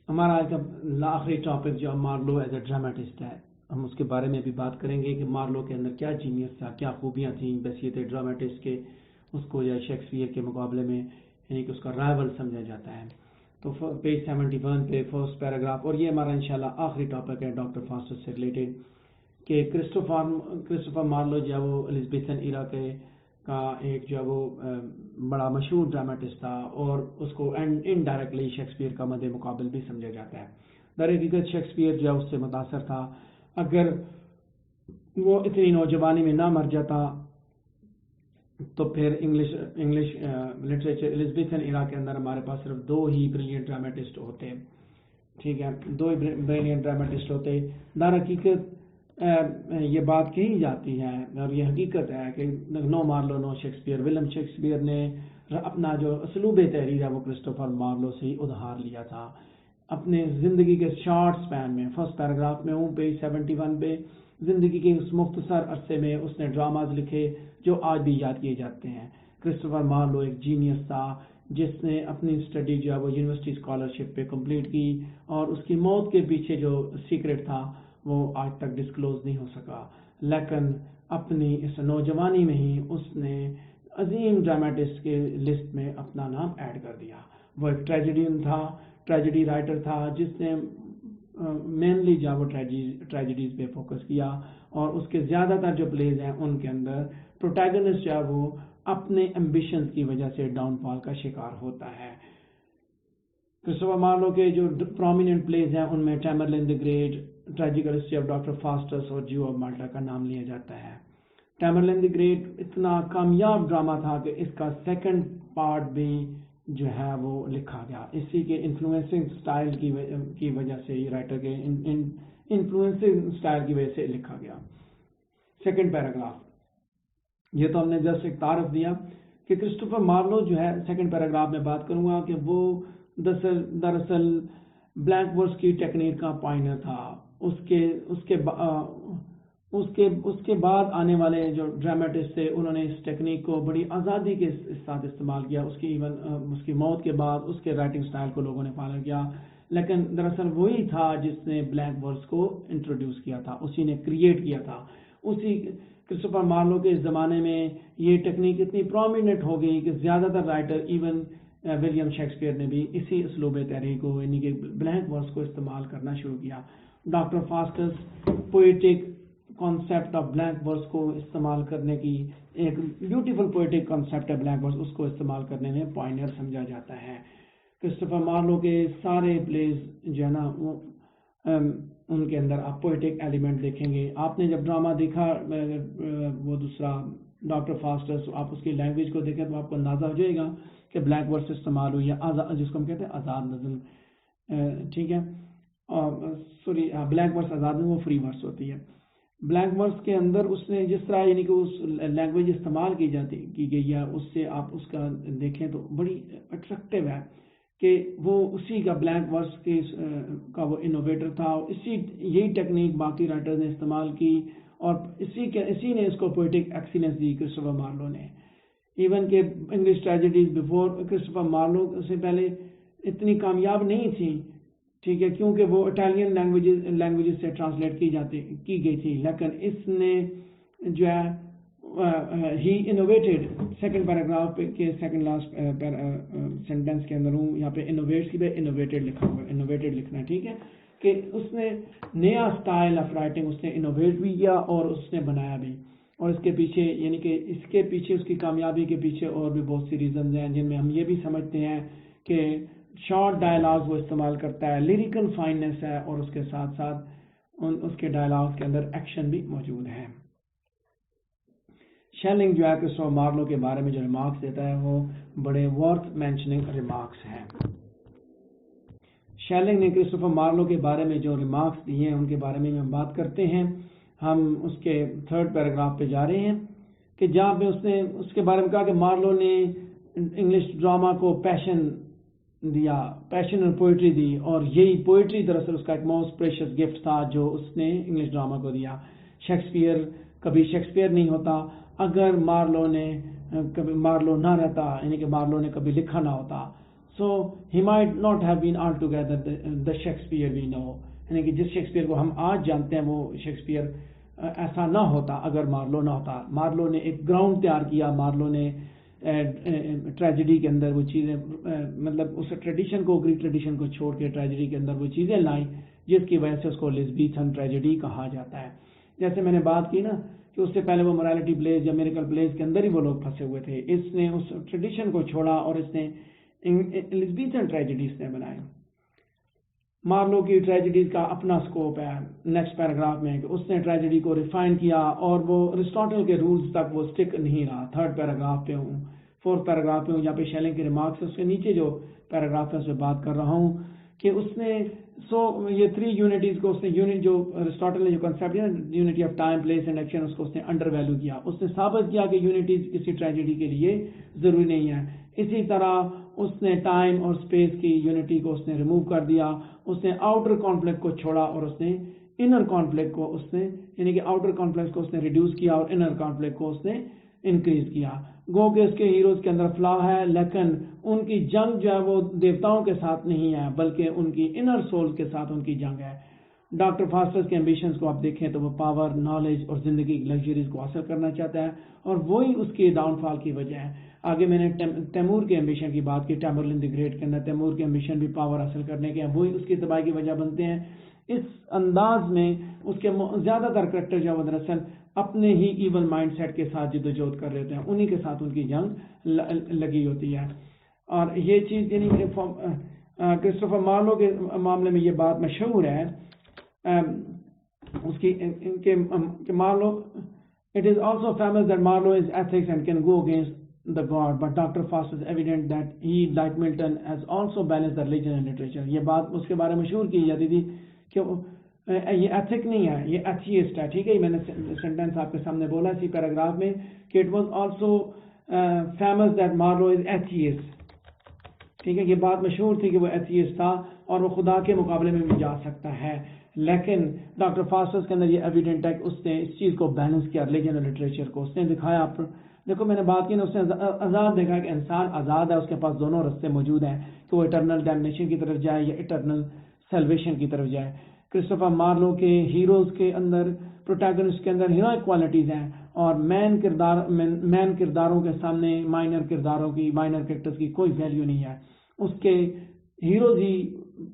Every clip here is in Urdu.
ہمارا آج کا آخری ٹاپک جو مارلو ایز اے ڈراماٹسٹ ہے، ہم اس کے بارے میں بھی بات کریں گے کہ مارلو کے اندر کیا جینیس تھا، کیا خوبیاں تھیں بحیثیت ڈراماٹسٹ کے، اس کو یا شیکسپیئر کے مقابلے میں یعنی کہ اس کا رائول سمجھا جاتا ہے۔ تو پیج 71 پہ فرسٹ پیراگراف، اور یہ ہمارا انشاءاللہ آخری ٹاپک ہے ڈاکٹر فاسٹس سے ریلیٹڈ، کہ کرسٹوفر مارلو جو ہے وہ ایلزابتھن ایرا کا ایک جو ہے وہ بڑا مشہور ڈراماٹسٹ تھا، اور اس کو انڈائریکٹلی شیکسپیئر کا مد مقابل بھی سمجھا جاتا ہے۔ در حقیقت شیکسپیئر جو ہے اس سے متاثر تھا، اگر وہ اتنی نوجوانی میں نہ مر جاتا تو پھر انگلش لٹریچر ایلزابتھن ایرا کے اندر ہمارے پاس صرف دو ہی بریلینٹ ڈراماٹسٹ ہوتے، ٹھیک ہے، دو ہی بریلینٹ ڈراماٹسٹ ہوتے۔ در حقیقت یہ بات کہی جاتی ہے اور یہ حقیقت ہے کہ نو مارلو نو شیکسپیئر۔ ولیم شیکسپیئر نے اپنا جو اسلوب تحریر ہے وہ کرسٹوفر مارلو سے ہی ادھار لیا تھا اپنے زندگی کے شارٹ سپین میں۔ فرسٹ پیراگراف میں ہوں پیج 71 پہ، زندگی کے اس مختصر عرصے میں اس نے ڈراماز لکھے جو آج بھی یاد کیے جاتے ہیں۔ کرسٹوفر مارلو ایک جینیس تھا جس نے اپنی اسٹڈی جو ہے وہ یونیورسٹی اسکالرشپ پہ کمپلیٹ کی، اور اس کی موت کے پیچھے جو سیکرٹ تھا وہ آج تک ڈسکلوز نہیں ہو سکا، لیکن اپنی اس نوجوانی میں ہی اس نے عظیم ڈراماٹسٹ کے لسٹ میں اپنا نام ایڈ کر دیا۔ وہ ایک ٹریجڈین تھا، ٹریجڈی رائٹر تھا، جس نے مینلی جو وہ ٹریجڈیز پہ فوکس کیا، اور اس کے زیادہ تر جو پلیز ہیں ان کے اندر پروٹیگنسٹ جو ہے وہ اپنے ایمبیشنز کی وجہ سے ڈاؤن فال کا شکار ہوتا ہے۔ کرسٹوفر مارلو کے جو پرومیننٹ پلیز ہیں ان میں Tamburlaine the Great, tragical history of Doctor Faustus اور جیو آف مالٹا کا نام لیا جاتا ہے۔ ٹیمرلن دی گریٹ اتنا کامیاب ڈرامہ تھا کہ اس کا سیکنڈ پارٹ بھی جو ہے وہ لکھا گیا، اسی کے انفلوئنسنگ سٹائل کی وجہ سے، رائٹر کے انفلوئنسنگ سٹائل کی وجہ سے لکھا گیا۔ سیکنڈ پیراگراف، یہ تو ہم نے جسٹ ایک تعارف دیا کہ کرسٹوفر مارلو جو ہے، سیکنڈ پیراگراف میں بات کروں گا کہ وہ دراصل بلینک ورس کی ٹیکنیک کا پائنر تھا۔ اس کے بعد آنے والے جو ڈراماٹسٹ تھے انہوں نے اس ٹیکنیک کو بڑی آزادی کے ساتھ استعمال کیا۔ اس کی موت کے بعد اس کے رائٹنگ سٹائل کو لوگوں نے فالو کیا، لیکن دراصل وہی تھا جس نے بلینک ورس کو انٹروڈیوس کیا تھا، اسی نے کریٹ کیا تھا۔ اسی کرسٹوفر مارلو کے زمانے میں یہ ٹیکنیک اتنی پرومیننٹ ہو گئی کہ زیادہ تر رائٹر، ایون ولیم شیکسپیئر نے بھی اسی اسلوب تحریر کو یعنی کہ بلینک ورس کو استعمال کرنا شروع کیا۔ Doctor Faustus poetic concept of blank verse کو استعمال کرنے کی، ایک بیوٹیفل پوئٹک کانسیپٹ ہے بلینک ورس، اس کو استعمال کرنے میں پائنر سمجھا جاتا ہے۔ کرسٹوفر مارلو کے سارے پلیز جو ہے نا ان کے اندر آپ پوئٹک ایلیمنٹ دیکھیں گے۔ آپ نے جب ڈرامہ دیکھا وہ دوسرا ڈاکٹر فاسٹس، آپ اس کی لینگویج کو دیکھیں تو آپ کو اندازہ ہو جائے گا کہ بلینک ورس استعمال ہوئی ہے، جس کو ہم کہتے ہیں آزاد نظم، ٹھیک ہے، سوری بلینک ورس آزاد نظم وہ فری ورس ہوتی ہے۔ بلینک ورس کے اندر اس نے جس طرح یعنی کہ اس لینگویج استعمال کی گئی ہے، اس سے آپ اس کا دیکھیں تو بڑی اٹریکٹیو ہے کہ وہ اسی کا بلینک ورس کا وہ انوویٹر تھا، یہی ٹیکنیک باقی رائٹرز نے استعمال کی، اور اسی نے اس کو پوئٹک ایکسیلنس دی کرسٹوفر مارلو نے۔ ایون کہ English tragedies before Christopher Marlowe سے پہلے اتنی کامیاب نہیں تھی، ٹھیک ہے، کیونکہ وہ اٹالین لینگویجز سے ٹرانسلیٹ کی گئی تھی، لیکن اس نے جو ہے ہی انوویٹڈ، سیکنڈ پیراگراف کے سیکنڈ لاسٹ سینٹینس کے اندر ہوں یہاں پہ انوویٹس کی بجائے انوویٹڈ لکھا ہوا ہے، انوویٹڈ لکھنا ہے، ٹھیک ہے، کہ اس نے نیا سٹائل آف رائٹنگ اس نے انوویٹ بھی کیا اور اس نے بنایا بھی، اور اس کے پیچھے یعنی کہ اس کے پیچھے، اس کی کامیابی کے پیچھے اور بھی بہت سی ریزنز ہیں، جن میں ہم یہ بھی سمجھتے ہیں کہ شارٹ ڈائلاگ وہ استعمال کرتا ہے، لیریکل فائننس ہے، اور اس کے ساتھ ساتھ اس کے ڈائلاگ کے اندر ایکشن بھی موجود ہے۔ شیلنگ جو ہے کرسٹوفر مارلو کے بارے میں جو ریمارکس دیتا ہے وہ بڑے ورتھ مینشننگ ریمارکس ہیں۔ شیلنگ نے کرسٹوفر مارلو کے بارے میں جو ریمارکس دیے ہیں ان کے بارے میں ہم بات کرتے ہیں۔ ہم اس کے تھرڈ پیراگراف پہ جا رہے ہیں کہ جہاں پہ اس نے اس کے بارے میں کہا کہ مارلو نے انگلش ڈرامہ کو پیشن دیا، پیشن اور پوئٹری دی، اور یہی پوئٹری دراصل اس کا ایک موسٹ پریشیس گفٹ تھا جو اس نے انگلش ڈرامہ کو دیا۔ شیکسپیئر کبھی شیکسپیئر نہیں ہوتا اگر مارلو نہ رہتا، یعنی کہ مارلو نے کبھی لکھا نہ ہوتا۔ So he might not have been altogether the Shakespeare we know. یعنی کہ جس شیکسپیئر کو ہم آج جانتے ہیں وہ شیکسپیئر ایسا نہ ہوتا اگر مارلو نہ ہوتا. مارلو نے ایک گراؤنڈ تیار کیا. مارلو نے ٹریجڈی کے اندر وہ چیزیں مطلب اس ٹریڈیشن کو گریک ٹریڈیشن کو چھوڑ کے ٹریجڈی کے اندر وہ چیزیں لائیں جس کی وجہ سے اس کو ایلزابیتھن ٹریجڈی کہا جاتا ہے. جیسے میں نے بات کی نا کہ اس سے پہلے وہ مورالیٹی پلیز یا میریکل پلیز کے اندر ہی وہ لوگ پھنسے ہوئے تھے. اس نے اس ٹریڈیشن کو چھوڑا اور اس نے ایلزابیتھن ٹریجڈیز نے بنائے. مارلو کی ٹریجڈیز کا اپنا سکوپ ہے نیکسٹ پیراگراف میں کہ اس نے ٹریجڈی کو ریفائن کیا اور وہ ارسطاٹل کے رولز تک وہ سٹک نہیں رہا. تھرڈ پیراگراف پہ ہوں, فورتھ پیراگراف پہ ہوں, جہاں پہ شیلنگ کے ریمارکس اس کے نیچے جو پیراگراف ہے اس پہ بات کر رہا ہوں کہ اس نے یہ 3 یونٹیز کو اس نے یونٹ جو ارسطاٹل نے جو کنسیپٹ ہے unity of time place and action اس کو اس نے انڈر ویلو کیا. اس نے ثابت کیا کہ یونٹیز کسی ٹریجڈی کے لیے ضروری نہیں ہے. اسی طرح اس نے ٹائم اور اسپیس کی یونٹی کو اس نے ریموو کر دیا. اس نے آؤٹر کانفلکٹ کو چھوڑا اور اس نے انر کانفلکٹ کو اس نے یعنی کہ آؤٹر کانفلکٹ کو اس نے ریڈیوس کیا اور انر کانفلکٹ کو اس نے انکریز کیا. گو کہ اس کے ہیروز کے اندر فلا ہے لیکن ان کی جنگ جو ہے وہ دیوتاؤں کے ساتھ نہیں ہے بلکہ ان کی انر سول کے ساتھ ان کی جنگ ہے. ڈاکٹر فاسٹس کے ایمبیشنز کو آپ دیکھیں تو وہ پاور, نالج اور زندگی کی لگژریز کو حاصل کرنا چاہتا ہے اور وہی اس کی ڈاؤن فال کی وجہ ہے. آگے میں نے تیمور کے ایمبیشن کی بات کی. ٹیمرلن دی گریٹ کے اندر تیمور کے ایمبیشن بھی پاور حاصل کرنے کے ہیں, وہی اس کی تباہی کی وجہ بنتے ہیں. اس انداز میں اس کے زیادہ تر کریکٹر جو ہے دراصل اپنے ہی ایول مائنڈ سیٹ کے ساتھ جد و جہد کر رہے ہوتے ہیں, انہی کے ساتھ ان کی جنگ لگی ہوتی ہے. اور یہ چیز یعنی کرسٹوفر مارلو کے معاملے میں یہ بات مشہور ہے اس کی کہ Marlowe it is also famous that Marlowe is ethics and can go against the God, but Dr. Faust is evident that he, like Milton, has also balanced the religion and literature. یہ بات اس کے بارے میں مشہور کی جاتی تھی کہ یہ ایتھک نہیں ہے, یہ ایتھیسٹ ہے. ٹھیک ہے, میں نے سینٹینس آپ کے سامنے بولا اسی پیراگراف میں کہ it was also famous that Marlowe is atheist. ٹھیک ہے, یہ بات مشہور تھی کہ وہ ایتھیسٹ تھا اور وہ خدا کے مقابلے میں بھی جا سکتا ہے. لیکن ڈاکٹر فاسٹس کے اندر یہ ایویڈنٹ ہے کہ اس نے اس چیز کو بیلنس کیا, ریلیجن اور لٹریچر کو اس نے دکھایا. دیکھو میں نے بات کی نا, اس نے آزاد دیکھا کہ انسان آزاد ہے, اس کے پاس دونوں راستے موجود ہیں کہ وہ اٹرنل ڈیمنیشن کی طرف جائے یا اٹرنل سیلویشن کی طرف جائے. کرسٹوفر مارلو کے ہیروز کے اندر, پروٹیگنسٹ کے اندر ہیروئک کوالٹیز ہیں اور مین کرداروں کے سامنے مائنر کریکٹرز کی کوئی ویلیو نہیں ہے. اس کے ہیروز ہی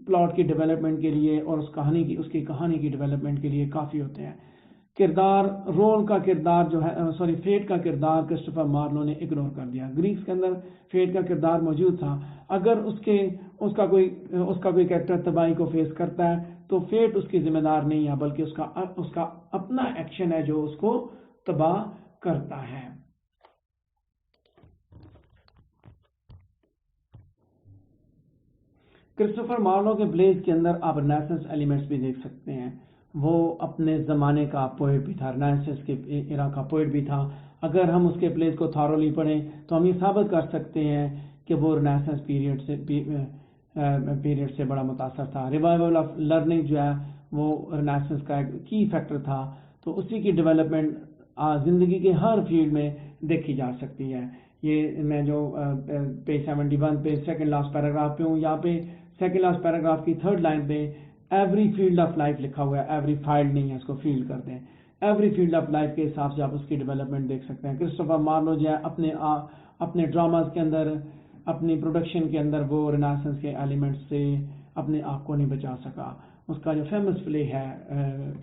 پلاٹ کی ڈیولپمنٹ کے لیے اور اس کی کہانی کی ڈیولپمنٹ کے لیے کافی ہوتے ہیں. فیٹ کا کردار کرسٹوفر مارلو نے اگنور کر دیا. گریکس کے اندر فیٹ کا کردار موجود تھا. اگر اس کا کوئی کریکٹر تباہی کو فیس کرتا ہے تو فیٹ اس کی ذمہ دار نہیں ہے بلکہ اس کا اپنا ایکشن ہے جو اس کو تباہ کرتا ہے. کرسٹوفر مارلو کے پلیز کے اندر آپ رینیسنس ایلیمنٹس بھی دیکھ سکتے ہیں. وہ اپنے زمانے کا پوئٹ بھی تھا, رینیسنس کے ایرا کا پوئٹ بھی تھا. اگر ہم اس کے پلیز کو تھارولی پڑھیں تو ہم یہ ثابت کر سکتے ہیں کہ وہ رینیسنس پیریڈ سے بڑا متاثر تھا. ریوائول آف لرننگ جو ہے وہ رینیسنس کا ایک کی فیکٹر تھا, تو اسی کی ڈیولپمنٹ زندگی کے ہر فیلڈ میں دیکھی جا سکتی ہے. یہ میں جو پیج 71 پہ سیکنڈ لاسٹ پیراگراف پہ ہوں, یہاں پہ سیکنڈ لاسٹ پیراگراف کی تھرڈ لائن پہ ایوری فیلڈ آف لائف لکھا ہوا ہے. ایوری فائلڈ نہیں ہے, اس کو فیلڈ کر دیں. ایوری فیلڈ آف لائف کے حساب سے آپ اس کی ڈیولپمنٹ دیکھ سکتے ہیں. کرسٹوفر مارلو جو ہے اپنے ڈراماز کے اندر, اپنی پروڈکشن کے اندر وہ رینیسنس کے ایلیمنٹس سے اپنے آپ کو نہیں بچا سکا. اس کا جو فیمس پلے ہے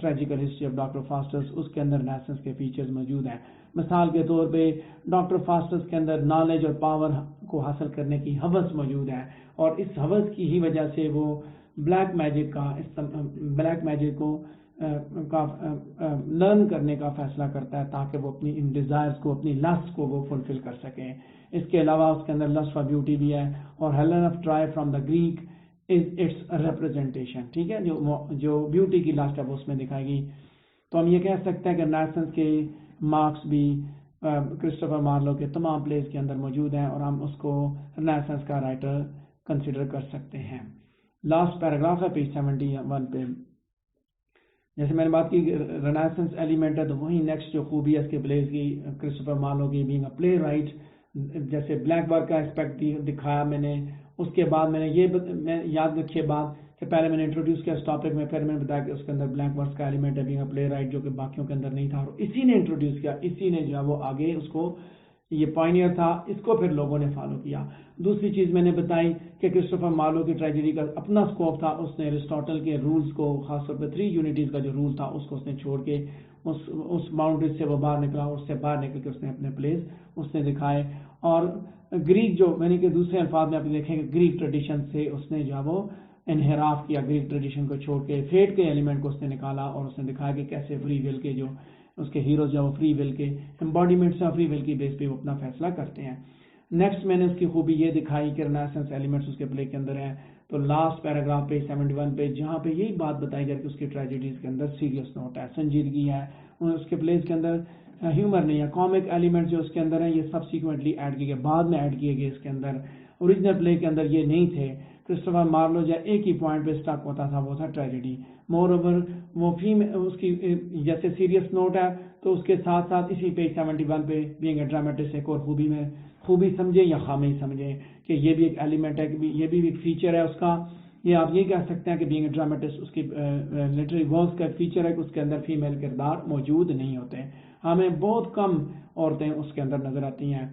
ٹریجیکل ہسٹری آف ڈاکٹر فاسٹس, اس کے اندر رینیسنس کے فیچرز موجود ہیں. مثال کے طور پہ ڈاکٹر فاسٹس کے اندر نالج اور پاور کو حاصل کرنے کی ہوس موجود ہے اور اس ہوس کی ہی وجہ سے وہ بلیک میجک کو لرن کرنے کا فیصلہ کرتا ہے تاکہ وہ اپنی ان ڈیزائرز کو, اپنی لسٹ کو وہ فلفل کر سکیں. اس کے علاوہ اس کے اندر لسٹ فار بیوٹی بھی ہے اور Helen of Troy from the Greek is its representation. ٹھیک ہے, جو بیوٹی کی لسٹ ہے وہ اس میں دکھائے گی. تو ہم یہ کہہ سکتے ہیں کہ رینیسنس کے مارکس بھی کرسٹوفر مارلو کے تمام پلیز کے اندر موجود ہیں اور ہم اس کو رینیسنس کا رائٹر کنسیڈر کر سکتے ہیں. لاسٹ پیراگراف ہے پیج 71 پہ. جیسے میں نے بات کی رینیسنس ایلیمنٹ ہے تو وہی نیکسٹ جو خوبی ہے اس کے پلیز کی کرسٹوفر مارلو کی بینگ اے پلے رائٹ, جیسے بلیک ورک کا اسپیکٹ دکھایا میں نے اس کے بعد میں یاد رکھیے بات کہ پہلے میں نے انٹروڈیوس کیا اس ٹاپک میں، پھر میں نے بتایا کہ اس کے اندر بلینک ورس کا ایلیمنٹ ہے بینگ اے پلے رائٹ، جو کہ باقیوں کے اندر نہیں تھا، اور اسی نے انٹروڈیوس کیا، اسی نے جو ہے وہ آگے اس کو، یہ پائنیئر تھا، اس کو پھر لوگوں نے فالو کیا۔ دوسری چیز میں نے بتائی کہ کرسٹوفر مارلو کی ٹریجڈی کا اپنا سکوپ تھا، اس نے ایرسٹاٹل کے رولز کو، خاص طور پہ 3 یونٹیز کا جو رول تھا اس کو اس نے چھوڑ کے اس باؤنڈری سے وہ باہر نکلا، اور اس سے باہر نکل کے اس نے اپنے پلیس اس نے دکھائے۔ اور گریک جو یعنی کہ دوسرے الفاظ میں آپ دیکھیں کہ گریک ٹریڈیشن سے اس نے جو وہ انحراف کیا، گریک ٹریڈیشن کو چھوڑ کے فیٹ کے ایلیمنٹ کو اس نے نکالا، اور اس نے دکھایا کہ کیسے فری ول کے جو اس کے ہیروز جو فری ول کے امباڈیمنٹس ہیں، فری ول کی بیس پہ وہ اپنا فیصلہ کرتے ہیں۔ نیکسٹ میں نے اس کی خوبی یہ دکھائی کہ رینیسنس ایلیمنٹس اس کے پلے کے اندر ہیں۔ تو لاسٹ پیراگراف پہ 71 پہ جہاں پہ یہی بات بتائی گئی کہ اس کی ٹریجڈیز کے اندر سیریس نوٹ ہے، سنجیدگی ہے، اس کے پلیز کے اندر ہیومر نہیں ہے، کامک ایلیمنٹ جو اس کے اندر ہیں یہ سبسیکوینٹلی ایڈ کیے گئے، بعد میں ایڈ کیے گئے، اس کے اندر اوریجنل پلے کے اندر یہ نہیں تھے۔ کرسٹوفر مارلو جو ایک ہی پوائنٹ پہ اسٹک ہوتا تھا، وہ تھا ٹریجڈی۔ مور اوور وہ اس کی جیسے سیریس نوٹ ہے تو اس کے ساتھ ساتھ اسی پیج 71 پہ بینگ اے ڈراماٹسٹ ایک اور خوبی سمجھیں یا خامی سمجھیں کہ یہ بھی ایک ایلیمنٹ ہے، کہ یہ بھی ایک فیچر ہے اس کا، یہ آپ یہ کہہ سکتے ہیں کہ بینگ اے ڈراماٹسٹ اس کی لٹریری ورکس کا ایک فیچر ہے کہ اس کے اندر فیمیل کردار موجود نہیں ہوتے، ہمیں بہت کم عورتیں اس کے اندر نظر آتی ہیں۔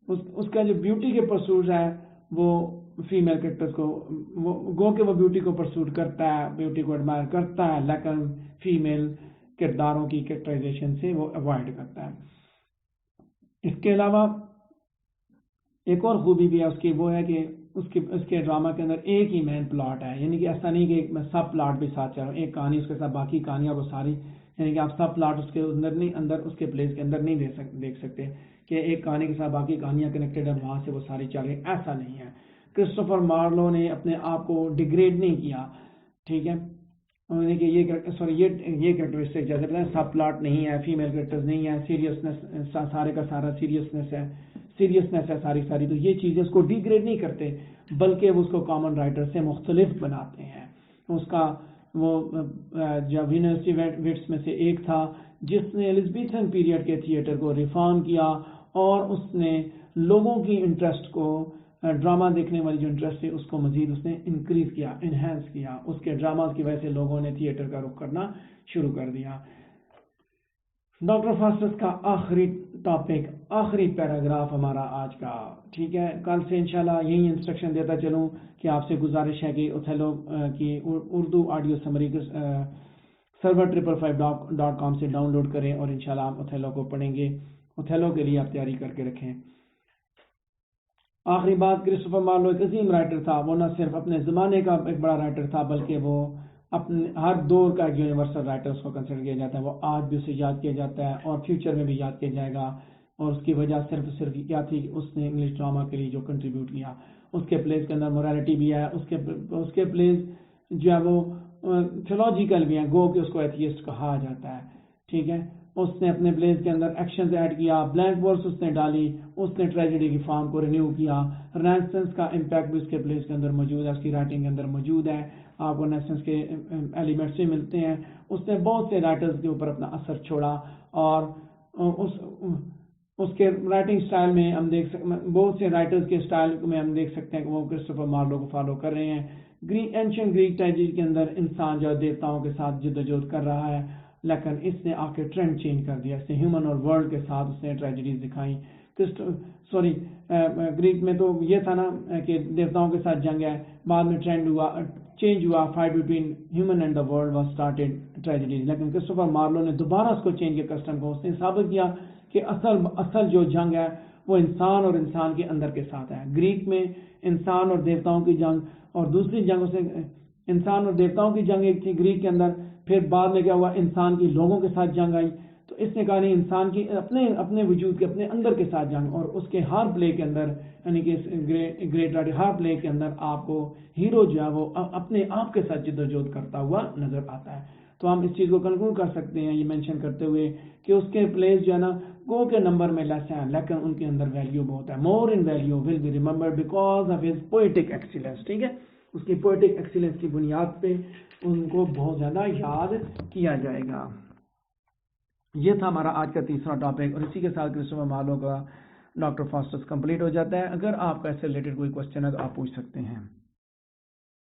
اس کا جو بیوٹی کے پرسوٹ ہے وہ فیمیل کریکٹرز کو گو کہ وہ بیوٹی کو پرسوٹ کرتا ہے، بیوٹی کو ایڈمائر کرتا ہے، لیکن فیمیل کرداروں کی کریکٹرائزیشن سے وہ اوائڈ کرتا ہے۔ اس کے علاوہ ایک اور خوبی بھی ہے اس کی، وہ ہے کہ اس کے ڈرامہ کے اندر ایک ہی مین پلاٹ ہے، یعنی کہ ایسا نہیں کہ میں سب پلاٹ بھی ساتھ چل رہا ہوں، ایک کہانی اس کے ساتھ باقی کہانیاں وہ ساری، یعنی کہ آپ سب پلاٹ اس کے اندر اس کے پلیس کے اندر نہیں دیکھ سکتے کہ ایک کہانی کے ساتھ باقی کہانیاں کنیکٹڈ ہیں، وہاں سے وہ ساری چل رہی، ایسا نہیں ہے۔ کرسٹوفر مارلو نے اپنے آپ کو ڈیگریڈ نہیں کیا، ٹھیک ہے، کہ یہ کریکٹرسٹک جیسے بتائیں سب پلاٹ نہیں ہے، فیمیل کریکٹرز نہیں ہے، سیریسنس سارے کا سارا سیریسنس ہے ساری، تو یہ چیزیں اس کو ڈیگریڈ نہیں کرتے بلکہ وہ اس کو کامن رائٹر سے مختلف بناتے ہیں۔ اس کا وہ جب یونیورسٹی وٹس میں سے ایک تھا جس نے ایلزبیتھن پیریڈ کے تھیٹر کو ریفارم کیا، اور اس نے لوگوں کی انٹرسٹ کو، ڈرامہ دیکھنے والی جو انٹرسٹ ہے اس کو مزید اس نے انکریز کیا، انہینس کیا، اس کے ڈراماز کی وجہ سے لوگوں نے تھیٹر کا رخ کرنا شروع کر دیا۔ ڈاکٹر فاسٹس کا آخری ٹاپک، آخری پیراگراف ہمارا آج کا، ٹھیک ہے، کل سے انشاءاللہ یہی انسٹرکشن دیتا چلوں کہ آپ سے گزارش ہے کہ اوتھیلو کی اردو آڈیو سمری سرور 555.com سے ڈاؤن لوڈ کریں، اور انشاءاللہ آپ اوتھیلو کو پڑھیں گے، اوتھیلو کے لیے آپ تیاری کر کے رکھیں۔ آخری بات، کرسٹوفر مارلو ایک عظیم رائٹر تھا، وہ نہ صرف اپنے زمانے کا ایک بڑا رائٹر تھا بلکہ وہ اپنے ہر دور کا ایک یونیورسل رائٹر اس کو کنسیڈر کیا جاتا ہے، وہ آج بھی اسے یاد کیا جاتا ہے اور فیوچر میں بھی یاد کیا جائے گا، اور اس کی وجہ صرف کیا تھی کہ اس نے انگلش ڈرامہ کے لیے جو کنٹریبیوٹ کیا، اس کے پلیز کے اندر مورالٹی بھی ہے، اس کے پلیز جو ہے وہ تھیولوجیکل بھی ہیں، گو کہ اس کو ایتھیسٹ کہا جاتا ہے، ٹھیک ہے، اس نے اپنے پلیز کے اندر ایکشنز ایڈ کیا، بلینک ورس اس نے ڈالی، اس نے ٹریجڈی کی فارم کو رینیو کیا، رینیسنس کا امپیکٹ بھی اس کے پلیز کے اندر موجود ہے، اس کی رائٹنگ کے اندر موجود ہے، آپ کو رینیسنس کے ایلیمنٹس بھی ملتے ہیں، اس نے بہت سے رائٹرز کے اوپر اپنا اثر چھوڑا، اور اس کے رائٹنگ سٹائل میں ہم دیکھ سکتے، بہت سے رائٹرز کے سٹائل میں ہم دیکھ سکتے ہیں کہ وہ کرسٹوفر مارلو کو فالو کر رہے ہیں۔ اینشنٹ گریک ٹریجڈی کے اندر انسان جو دیوتاؤں کے ساتھ جدوجہد کر رہا ہے، لیکن اس نے آ کے ٹرینڈ چینج کر دیا، اس نے ہیومن اور ورلڈ کے ساتھ اس نے ٹریجڈیز دکھائیں۔ گریک میں تو یہ تھا نا کہ دیوتاؤں کے ساتھ جنگ ہے، بعد میں چینج ہوا، fight between human and the world was started tragedies, لیکن کرسٹوفر مارلو نے دوبارہ اس کو چینج کیا کسٹم کو، اس نے ثابت کیا کہ اصل جو جنگ ہے وہ انسان اور انسان کے اندر کے ساتھ ہے۔ گریک میں انسان اور دیوتاؤں کی جنگ، اور دوسری جنگ اس نے انسان اور دیوتاؤں کی جنگ ایک تھی گریک کے اندر، پھر بعد میں کیا ہوا، انسان کی لوگوں کے ساتھ جنگ آئی، تو اس نے کہا نہیں، انسان کی اپنے وجود کے اپنے اندر کے ساتھ جنگ، اور اس کے ہر پلے کے اندر، یعنی کہ گریٹ رائٹر ہر پلے کے اندر آپ کو ہیرو جو ہے وہ اپنے آپ کے ساتھ جدوجہد کرتا ہوا نظر آتا ہے۔ تو ہم اس چیز کو کنکلوڈ کر سکتے ہیں یہ مینشن کرتے ہوئے کہ اس کے پلیز جو ہے نا گو کے نمبر میں لیس ہیں، لیکن ان کے اندر ویلیو بہت ہے، more in value will be remembered because of his poetic excellence, ٹھیک ہے، اس کی پوئٹک ایکسیلنس کی بنیاد پہ ان کو بہت زیادہ یاد کیا جائے گا۔ یہ تھا ہمارا آج کا تیسرا ٹاپک، اور اسی کے ساتھ کرسٹوفر مارلو کا ڈاکٹر فاسٹس کمپلیٹ ہو جاتا ہے. اگر آپ کا اس سے ریلیٹڈ کوئی کوشچن ہے تو آپ پوچھ سکتے ہیں.